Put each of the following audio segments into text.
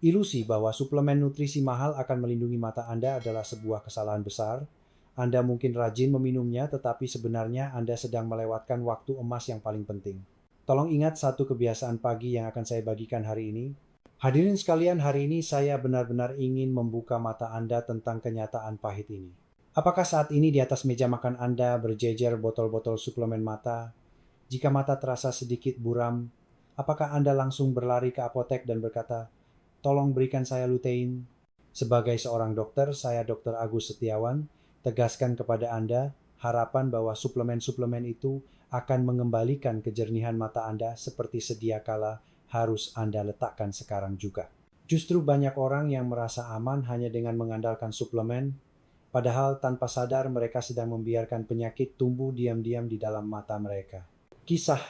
Ilusi bahwa suplemen nutrisi mahal akan melindungi mata Anda adalah sebuah kesalahan besar. Anda mungkin rajin meminumnya, tetapi sebenarnya Anda sedang melewatkan waktu emas yang paling penting. Tolong ingat satu kebiasaan pagi yang akan saya bagikan hari ini. Hadirin sekalian, hari ini saya benar-benar ingin membuka mata Anda tentang kenyataan pahit ini. Apakah saat ini di atas meja makan Anda berjejer botol-botol suplemen mata? Jika mata terasa sedikit buram, apakah Anda langsung berlari ke apotek dan berkata, "Tolong berikan saya lutein"? Sebagai seorang dokter, saya Dr. Agus Setiawan, tegaskan kepada Anda harapan bahwa suplemen-suplemen itu akan mengembalikan kejernihan mata Anda seperti sedia kala harus Anda letakkan sekarang juga. Justru banyak orang yang merasa aman hanya dengan mengandalkan suplemen, padahal tanpa sadar mereka sedang membiarkan penyakit tumbuh diam-diam di dalam mata mereka. Kisah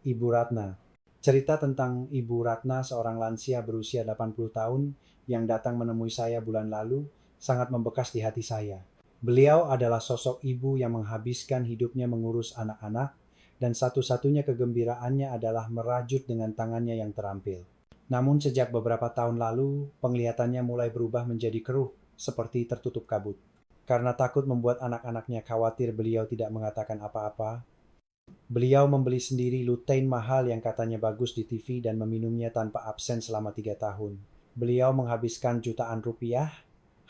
Ibu Ratna. Cerita tentang Ibu Ratna, seorang lansia berusia 80 tahun yang datang menemui saya bulan lalu, sangat membekas di hati saya. Beliau adalah sosok ibu yang menghabiskan hidupnya mengurus anak-anak, dan satu-satunya kegembiraannya adalah merajut dengan tangannya yang terampil. Namun sejak beberapa tahun lalu, penglihatannya mulai berubah menjadi keruh, seperti tertutup kabut. Karena takut membuat anak-anaknya khawatir beliau tidak mengatakan apa-apa, beliau membeli sendiri lutein mahal yang katanya bagus di TV dan meminumnya tanpa absen selama 3 tahun. Beliau menghabiskan jutaan rupiah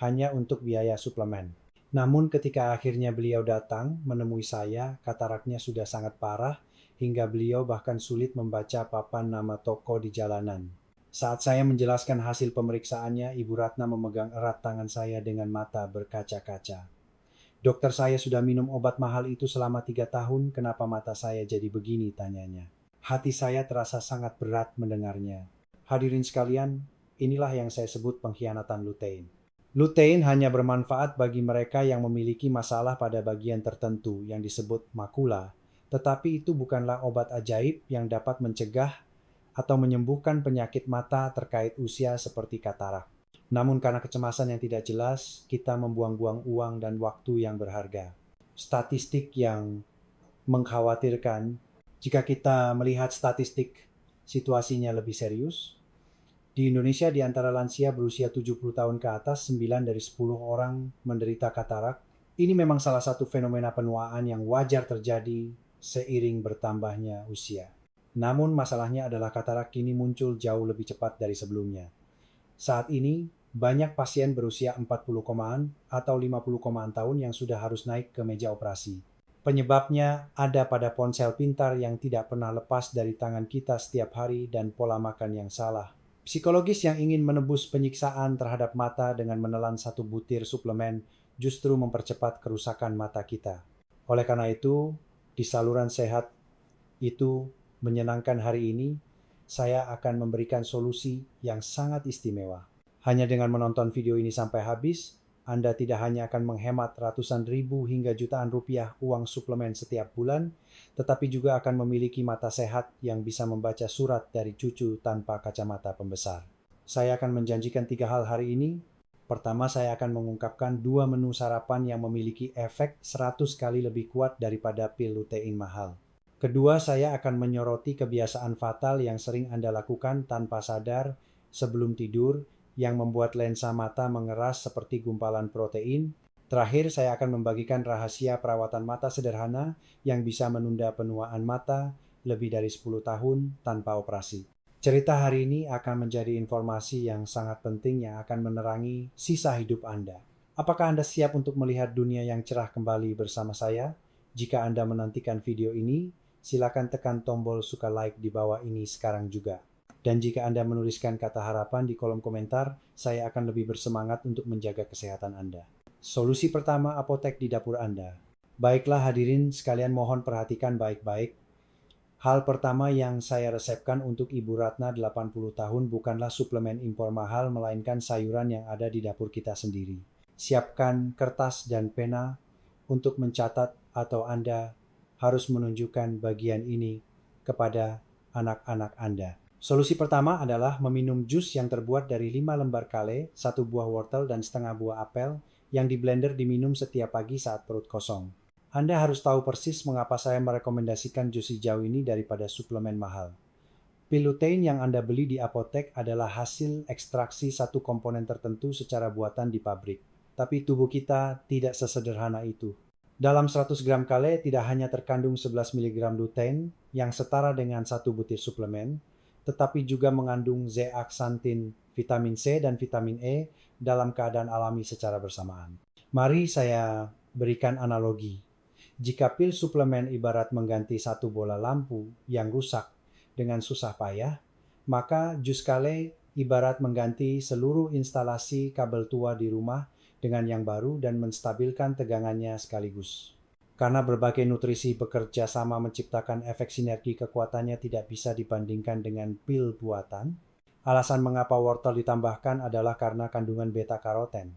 hanya untuk biaya suplemen. Namun ketika akhirnya beliau datang menemui saya, kataraknya sudah sangat parah hingga beliau bahkan sulit membaca papan nama toko di jalanan. Saat saya menjelaskan hasil pemeriksaannya, Ibu Ratna memegang erat tangan saya dengan mata berkaca-kaca. "Dokter, saya sudah minum obat mahal itu selama 3 tahun, kenapa mata saya jadi begini?" tanyanya. Hati saya terasa sangat berat mendengarnya. Hadirin sekalian, inilah yang saya sebut pengkhianatan lutein. Lutein hanya bermanfaat bagi mereka yang memiliki masalah pada bagian tertentu yang disebut makula, tetapi itu bukanlah obat ajaib yang dapat mencegah atau menyembuhkan penyakit mata terkait usia seperti katarak. Namun karena kecemasan yang tidak jelas, kita membuang-buang uang dan waktu yang berharga. Statistik yang mengkhawatirkan, jika kita melihat statistik situasinya lebih serius, di Indonesia di antara lansia berusia 70 tahun ke atas, 9 dari 10 orang menderita katarak. Ini memang salah satu fenomena penuaan yang wajar terjadi seiring bertambahnya usia. Namun masalahnya adalah katarak kini muncul jauh lebih cepat dari sebelumnya. Saat ini, banyak pasien berusia 40 komaan atau 50 komaan tahun yang sudah harus naik ke meja operasi. Penyebabnya ada pada ponsel pintar yang tidak pernah lepas dari tangan kita setiap hari dan pola makan yang salah. Psikologis yang ingin menebus penyiksaan terhadap mata dengan menelan satu butir suplemen justru mempercepat kerusakan mata kita. Oleh karena itu, di saluran sehat itu menyenangkan hari ini, saya akan memberikan solusi yang sangat istimewa. Hanya dengan menonton video ini sampai habis, Anda tidak hanya akan menghemat ratusan ribu hingga jutaan rupiah uang suplemen setiap bulan, tetapi juga akan memiliki mata sehat yang bisa membaca surat dari cucu tanpa kacamata pembesar. Saya akan menjanjikan 3 hal hari ini. Pertama, saya akan mengungkapkan 2 menu sarapan yang memiliki efek 100 kali lebih kuat daripada pil lutein mahal. Kedua, saya akan menyoroti kebiasaan fatal yang sering Anda lakukan tanpa sadar sebelum tidur yang membuat lensa mata mengeras seperti gumpalan protein. Terakhir, saya akan membagikan rahasia perawatan mata sederhana yang bisa menunda penuaan mata lebih dari 10 tahun tanpa operasi. Cerita hari ini akan menjadi informasi yang sangat penting yang akan menerangi sisa hidup Anda. Apakah Anda siap untuk melihat dunia yang cerah kembali bersama saya? Jika Anda menantikan video ini, silakan tekan tombol suka like di bawah ini sekarang juga. Dan jika Anda menuliskan kata harapan di kolom komentar, saya akan lebih bersemangat untuk menjaga kesehatan Anda. Solusi pertama, apotek di dapur Anda. Baiklah hadirin sekalian, mohon perhatikan baik-baik. Hal pertama yang saya resepkan untuk Ibu Ratna 80 tahun bukanlah suplemen impor mahal, melainkan sayuran yang ada di dapur kita sendiri. Siapkan kertas dan pena untuk mencatat atau Anda harus menunjukkan bagian ini kepada anak-anak Anda. Solusi pertama adalah meminum jus yang terbuat dari 5 lembar kale, 1 buah wortel dan setengah buah apel yang di blender diminum setiap pagi saat perut kosong. Anda harus tahu persis mengapa saya merekomendasikan jus hijau ini daripada suplemen mahal. Pil lutein yang Anda beli di apotek adalah hasil ekstraksi satu komponen tertentu secara buatan di pabrik. Tapi tubuh kita tidak sesederhana itu. Dalam 100 gram kale tidak hanya terkandung 11 mg lutein yang setara dengan satu butir suplemen, tetapi juga mengandung zeaxanthin, vitamin C dan vitamin E dalam keadaan alami secara bersamaan. Mari saya berikan analogi. Jika pil suplemen ibarat mengganti satu bola lampu yang rusak dengan susah payah, maka jus kale ibarat mengganti seluruh instalasi kabel tua di rumah dengan yang baru dan menstabilkan tegangannya sekaligus. Karena berbagai nutrisi bekerja sama menciptakan efek sinergi, kekuatannya tidak bisa dibandingkan dengan pil buatan. Alasan mengapa wortel ditambahkan adalah karena kandungan beta-karoten.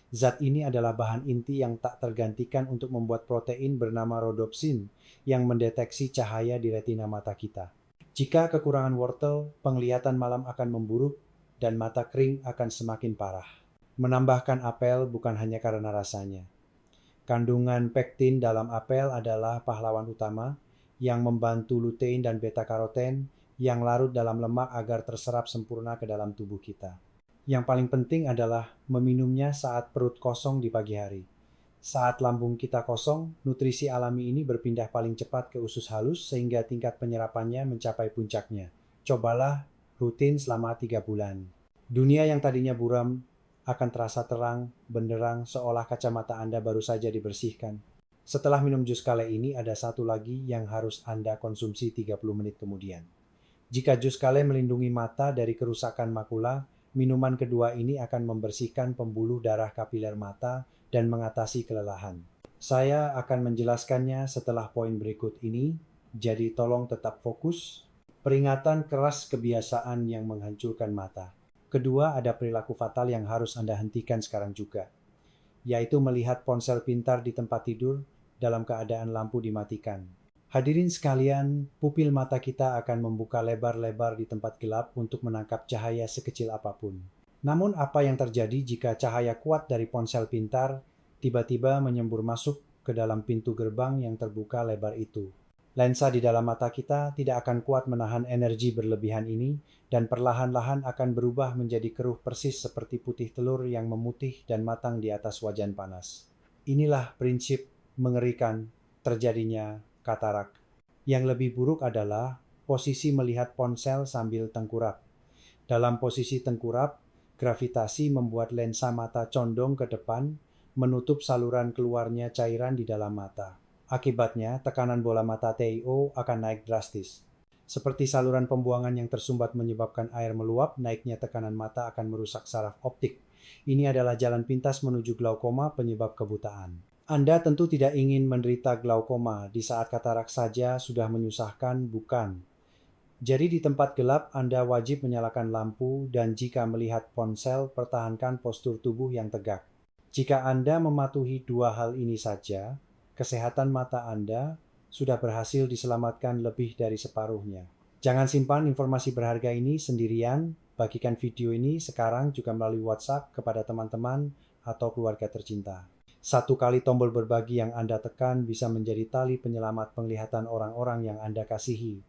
Zat ini adalah bahan inti yang tak tergantikan untuk membuat protein bernama rhodopsin yang mendeteksi cahaya di retina mata kita. Jika kekurangan wortel, penglihatan malam akan memburuk dan mata kering akan semakin parah. Menambahkan apel bukan hanya karena rasanya. Kandungan pektin dalam apel adalah pahlawan utama yang membantu lutein dan beta-karoten yang larut dalam lemak agar terserap sempurna ke dalam tubuh kita. Yang paling penting adalah meminumnya saat perut kosong di pagi hari. Saat lambung kita kosong, nutrisi alami ini berpindah paling cepat ke usus halus sehingga tingkat penyerapannya mencapai puncaknya. Cobalah rutin selama 3 bulan. Dunia yang tadinya buram akan terasa terang, benderang, seolah kacamata Anda baru saja dibersihkan. Setelah minum jus kale ini, ada satu lagi yang harus Anda konsumsi 30 menit kemudian. Jika jus kale melindungi mata dari kerusakan makula, minuman kedua ini akan membersihkan pembuluh darah kapiler mata dan mengatasi kelelahan. Saya akan menjelaskannya setelah poin berikut ini, jadi tolong tetap fokus. Peringatan keras kebiasaan yang menghancurkan mata. Kedua, ada perilaku fatal yang harus Anda hentikan sekarang juga, yaitu melihat ponsel pintar di tempat tidur dalam keadaan lampu dimatikan. Hadirin sekalian, pupil mata kita akan membuka lebar-lebar di tempat gelap untuk menangkap cahaya sekecil apapun. Namun apa yang terjadi jika cahaya kuat dari ponsel pintar tiba-tiba menyembur masuk ke dalam pintu gerbang yang terbuka lebar itu? Lensa di dalam mata kita tidak akan kuat menahan energi berlebihan ini dan perlahan-lahan akan berubah menjadi keruh persis seperti putih telur yang memutih dan matang di atas wajan panas. Inilah prinsip mengerikan terjadinya katarak. Yang lebih buruk adalah posisi melihat ponsel sambil tengkurap. Dalam posisi tengkurap, gravitasi membuat lensa mata condong ke depan, menutup saluran keluarnya cairan di dalam mata. Akibatnya, tekanan bola mata TiO akan naik drastis. Seperti saluran pembuangan yang tersumbat menyebabkan air meluap, naiknya tekanan mata akan merusak saraf optik. Ini adalah jalan pintas menuju glaukoma, penyebab kebutaan. Anda tentu tidak ingin menderita glaukoma di saat katarak saja sudah menyusahkan, bukan? Jadi di tempat gelap Anda wajib menyalakan lampu dan jika melihat ponsel, pertahankan postur tubuh yang tegak. Jika Anda mematuhi dua hal ini saja, kesehatan mata Anda sudah berhasil diselamatkan lebih dari separuhnya. Jangan simpan informasi berharga ini sendirian, bagikan video ini sekarang juga melalui WhatsApp kepada teman-teman atau keluarga tercinta. Satu kali tombol berbagi yang Anda tekan bisa menjadi tali penyelamat penglihatan orang-orang yang Anda kasihi.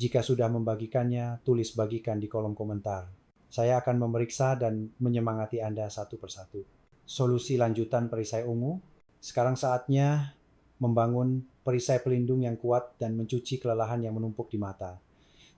Jika sudah membagikannya, tulis bagikan di kolom komentar. Saya akan memeriksa dan menyemangati Anda satu persatu. Solusi lanjutan perisai ungu. Sekarang saatnya membangun perisai pelindung yang kuat dan mencuci kelelahan yang menumpuk di mata.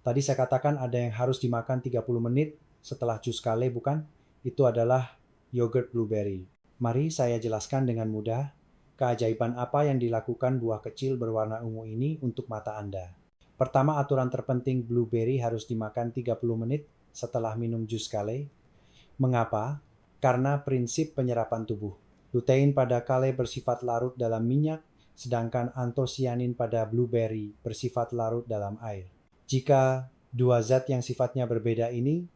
Tadi saya katakan ada yang harus dimakan 30 menit setelah jus kale, bukan? Itu adalah yogurt blueberry. Mari saya jelaskan dengan mudah keajaiban apa yang dilakukan buah kecil berwarna ungu ini untuk mata Anda. Pertama, aturan terpenting, blueberry harus dimakan 30 menit setelah minum jus kale. Mengapa? Karena prinsip penyerapan tubuh. Lutein pada kale bersifat larut dalam minyak, sedangkan antosianin pada blueberry bersifat larut dalam air. Jika dua zat yang sifatnya berbeda ini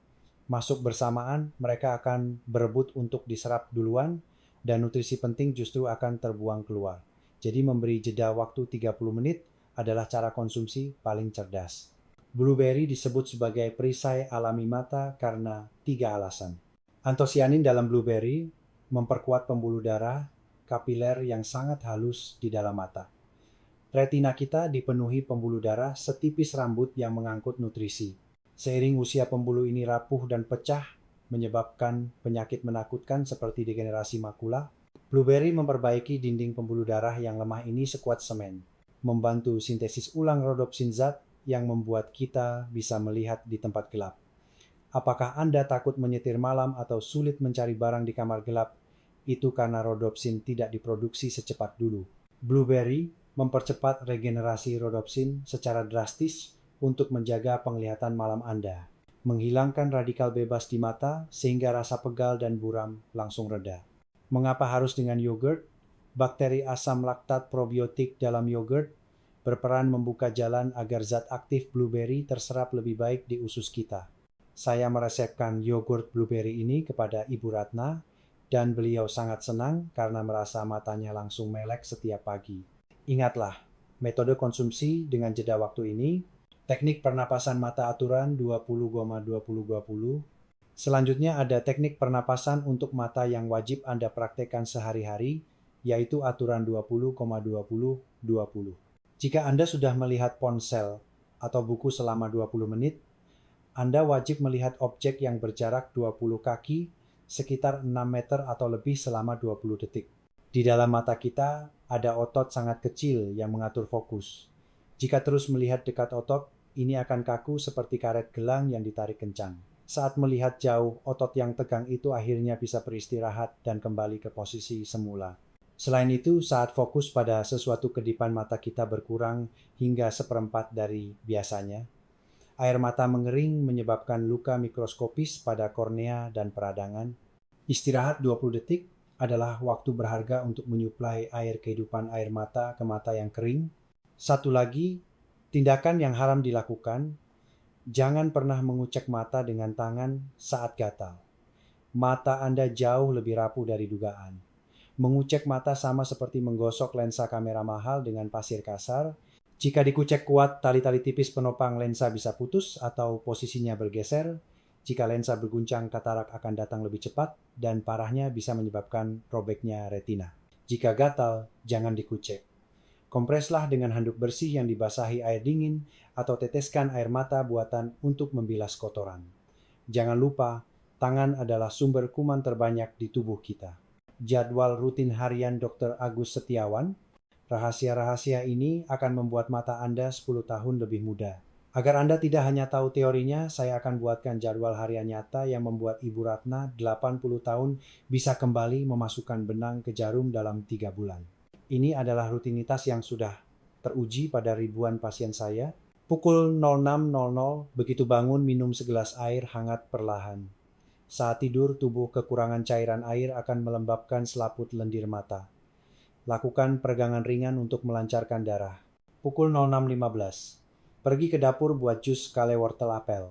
masuk bersamaan, mereka akan berebut untuk diserap duluan dan nutrisi penting justru akan terbuang keluar. Jadi memberi jeda waktu 30 menit adalah cara konsumsi paling cerdas. Blueberry disebut sebagai perisai alami mata karena 3 alasan. Antosianin dalam blueberry memperkuat pembuluh darah kapiler yang sangat halus di dalam mata. Retina kita dipenuhi pembuluh darah setipis rambut yang mengangkut nutrisi. Seiring usia pembuluh ini rapuh dan pecah, menyebabkan penyakit menakutkan seperti degenerasi makula, blueberry memperbaiki dinding pembuluh darah yang lemah ini sekuat semen, membantu sintesis ulang rodopsin zat yang membuat kita bisa melihat di tempat gelap. Apakah Anda takut menyetir malam atau sulit mencari barang di kamar gelap? Itu karena rodopsin tidak diproduksi secepat dulu. Blueberry mempercepat regenerasi rodopsin secara drastis untuk menjaga penglihatan malam Anda, menghilangkan radikal bebas di mata sehingga rasa pegal dan buram langsung reda. Mengapa harus dengan yogurt? Bakteri asam laktat probiotik dalam yogurt berperan membuka jalan agar zat aktif blueberry terserap lebih baik di usus kita. Saya meresepkan yogurt blueberry ini kepada Ibu Ratna, dan beliau sangat senang karena merasa matanya langsung melek setiap pagi. Ingatlah, metode konsumsi dengan jeda waktu ini, teknik pernapasan mata aturan 20,20-20. Selanjutnya ada teknik pernapasan untuk mata yang wajib Anda praktekkan sehari-hari, yaitu aturan 20,20-20. Jika Anda sudah melihat ponsel atau buku selama 20 menit, Anda wajib melihat objek yang berjarak 20 kaki sekitar 6 meter atau lebih selama 20 detik. Di dalam mata kita ada otot sangat kecil yang mengatur fokus. Jika terus melihat dekat otot, ini akan kaku seperti karet gelang yang ditarik kencang. Saat melihat jauh, otot yang tegang itu akhirnya bisa beristirahat dan kembali ke posisi semula. Selain itu, saat fokus pada sesuatu kedipan mata kita berkurang hingga seperempat dari biasanya. Air mata mengering menyebabkan luka mikroskopis pada kornea dan peradangan. Istirahat 20 detik adalah waktu berharga untuk menyuplai air kehidupan air mata ke mata yang kering. Satu lagi, tindakan yang haram dilakukan, jangan pernah mengucek mata dengan tangan saat gatal. Mata Anda jauh lebih rapuh dari dugaan. Mengucek mata sama seperti menggosok lensa kamera mahal dengan pasir kasar. Jika dikucek kuat, tali-tali tipis penopang lensa bisa putus atau posisinya bergeser. Jika lensa berguncang, katarak akan datang lebih cepat dan parahnya bisa menyebabkan robeknya retina. Jika gatal, jangan dikucek. Kompreslah dengan handuk bersih yang dibasahi air dingin atau teteskan air mata buatan untuk membilas kotoran. Jangan lupa, tangan adalah sumber kuman terbanyak di tubuh kita. Jadwal rutin harian Dr. Agus Setiawan. Rahasia-rahasia ini akan membuat mata Anda 10 tahun lebih muda. Agar Anda tidak hanya tahu teorinya, saya akan buatkan jadwal harian nyata yang membuat Ibu Ratna 80 tahun bisa kembali memasukkan benang ke jarum dalam 3 bulan. Ini adalah rutinitas yang sudah teruji pada ribuan pasien saya. Pukul 06.00 begitu bangun minum segelas air hangat perlahan. Saat tidur, tubuh kekurangan cairan air akan melembabkan selaput lendir mata. Lakukan peregangan ringan untuk melancarkan darah. Pukul 06.15. Pergi ke dapur buat jus kale wortel apel.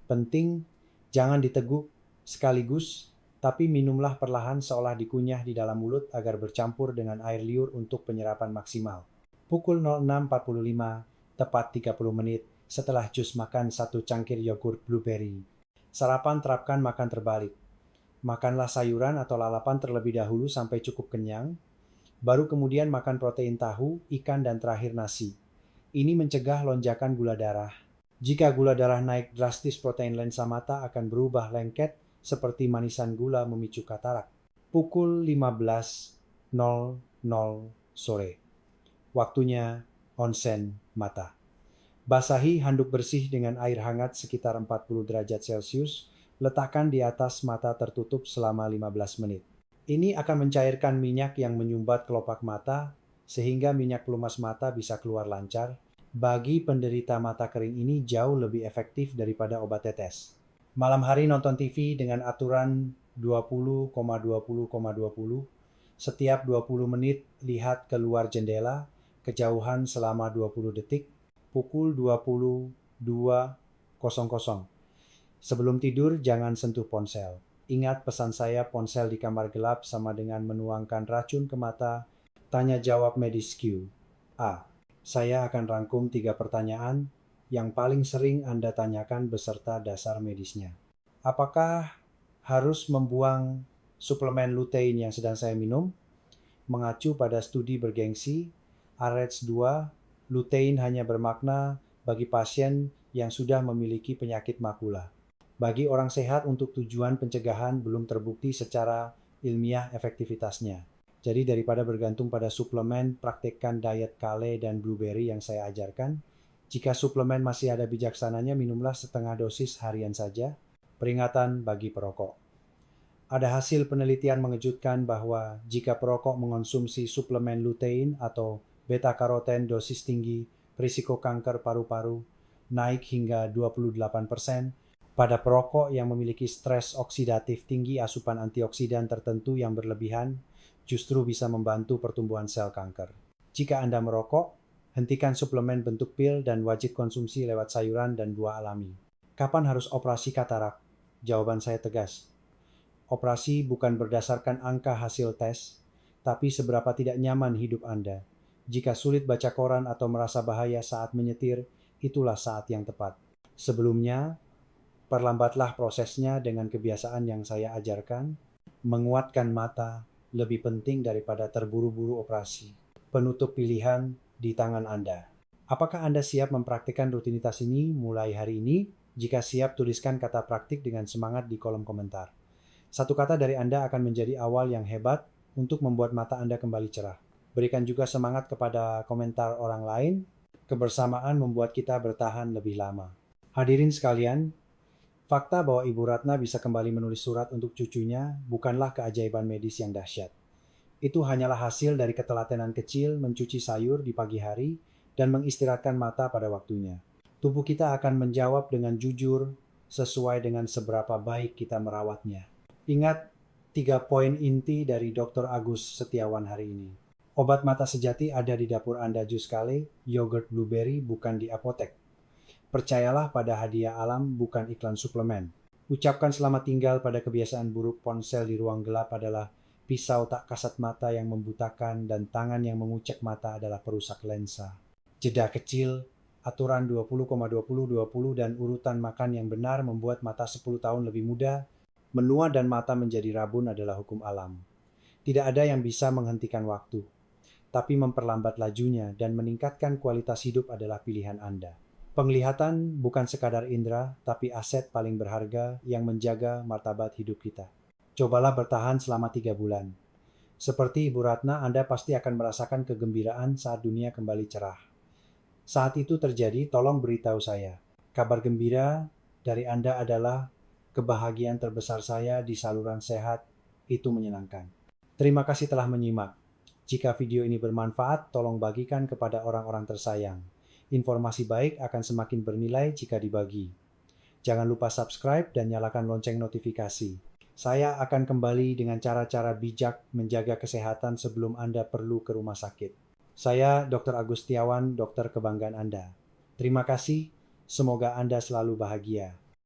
Penting, jangan diteguk sekaligus, tapi minumlah perlahan seolah dikunyah di dalam mulut agar bercampur dengan air liur untuk penyerapan maksimal. Pukul 06.45, tepat 30 menit setelah jus makan 1 cangkir yogurt blueberry. Sarapan terapkan makan terbalik. Makanlah sayuran atau lalapan terlebih dahulu sampai cukup kenyang, baru kemudian makan protein tahu, ikan, dan terakhir nasi. Ini mencegah lonjakan gula darah. Jika gula darah naik drastis, protein lensa mata akan berubah lengket seperti manisan gula memicu katarak. Pukul 15.00 sore. Waktunya onsen mata. Basahi handuk bersih dengan air hangat sekitar 40 derajat Celcius. Letakkan di atas mata tertutup selama 15 menit. Ini akan mencairkan minyak yang menyumbat kelopak mata, sehingga minyak pelumas mata bisa keluar lancar. Bagi penderita mata kering ini jauh lebih efektif daripada obat tetes. Malam hari nonton TV dengan aturan 20,20,20. Setiap 20 menit lihat keluar jendela, kejauhan selama 20 detik, pukul 22.00. Sebelum tidur jangan sentuh ponsel. Ingat pesan saya, ponsel di kamar gelap sama dengan menuangkan racun ke mata. Tanya jawab medis Q. A. Saya akan rangkum 3 pertanyaan yang paling sering Anda tanyakan beserta dasar medisnya. Apakah harus membuang suplemen lutein yang sedang saya minum? Mengacu pada studi bergengsi, AREDS 2, lutein hanya bermakna bagi pasien yang sudah memiliki penyakit makula. Bagi orang sehat untuk tujuan pencegahan belum terbukti secara ilmiah efektivitasnya. Jadi daripada bergantung pada suplemen, praktekkan diet kale dan blueberry yang saya ajarkan. Jika suplemen masih ada bijaksananya, minumlah setengah dosis harian saja. Peringatan bagi perokok. Ada hasil penelitian mengejutkan bahwa jika perokok mengonsumsi suplemen lutein atau beta-karoten dosis tinggi, risiko kanker paru-paru naik hingga 28%. Pada perokok yang memiliki stres oksidatif tinggi, asupan antioksidan tertentu yang berlebihan justru bisa membantu pertumbuhan sel kanker. Jika Anda merokok, hentikan suplemen bentuk pil dan wajib konsumsi lewat sayuran dan buah alami. Kapan harus operasi katarak? Jawaban saya tegas. Operasi bukan berdasarkan angka hasil tes, tapi seberapa tidak nyaman hidup Anda. Jika sulit baca koran atau merasa bahaya saat menyetir, itulah saat yang tepat. Sebelumnya, perlambatlah prosesnya dengan kebiasaan yang saya ajarkan. Menguatkan mata lebih penting daripada terburu-buru operasi. Penutup pilihan di tangan Anda. Apakah Anda siap mempraktikkan rutinitas ini mulai hari ini? Jika siap, tuliskan kata praktik dengan semangat di kolom komentar. Satu kata dari Anda akan menjadi awal yang hebat untuk membuat mata Anda kembali cerah. Berikan juga semangat kepada komentar orang lain. Kebersamaan membuat kita bertahan lebih lama. Hadirin sekalian, fakta bahwa Ibu Ratna bisa kembali menulis surat untuk cucunya bukanlah keajaiban medis yang dahsyat. Itu hanyalah hasil dari ketelatenan kecil mencuci sayur di pagi hari dan mengistirahatkan mata pada waktunya. Tubuh kita akan menjawab dengan jujur sesuai dengan seberapa baik kita merawatnya. Ingat 3 poin inti dari Dr. Agus Setiawan hari ini. Obat mata sejati ada di dapur Anda jus kale, yogurt blueberry bukan di apotek. Percayalah pada hadiah alam, bukan iklan suplemen. Ucapkan selamat tinggal pada kebiasaan buruk ponsel di ruang gelap adalah pisau tak kasat mata yang membutakan dan tangan yang mengucek mata adalah perusak lensa. Jeda kecil, aturan 20,20-20 dan urutan makan yang benar membuat mata 10 tahun lebih muda. Menua dan mata menjadi rabun adalah hukum alam. Tidak ada yang bisa menghentikan waktu, tapi memperlambat lajunya dan meningkatkan kualitas hidup adalah pilihan Anda. Penglihatan bukan sekadar indera, tapi aset paling berharga yang menjaga martabat hidup kita. Cobalah bertahan selama 3 bulan. Seperti Ibu Ratna, Anda pasti akan merasakan kegembiraan saat dunia kembali cerah. Saat itu terjadi, tolong beritahu saya. Kabar gembira dari Anda adalah kebahagiaan terbesar saya di saluran sehat. Itu menyenangkan. Terima kasih telah menyimak. Jika video ini bermanfaat, tolong bagikan kepada orang-orang tersayang. Informasi baik akan semakin bernilai jika dibagi. Jangan lupa subscribe dan nyalakan lonceng notifikasi. Saya akan kembali dengan cara-cara bijak menjaga kesehatan sebelum Anda perlu ke rumah sakit. Saya Dr. Agus Setiawan, dokter kebanggaan Anda. Terima kasih, semoga Anda selalu bahagia.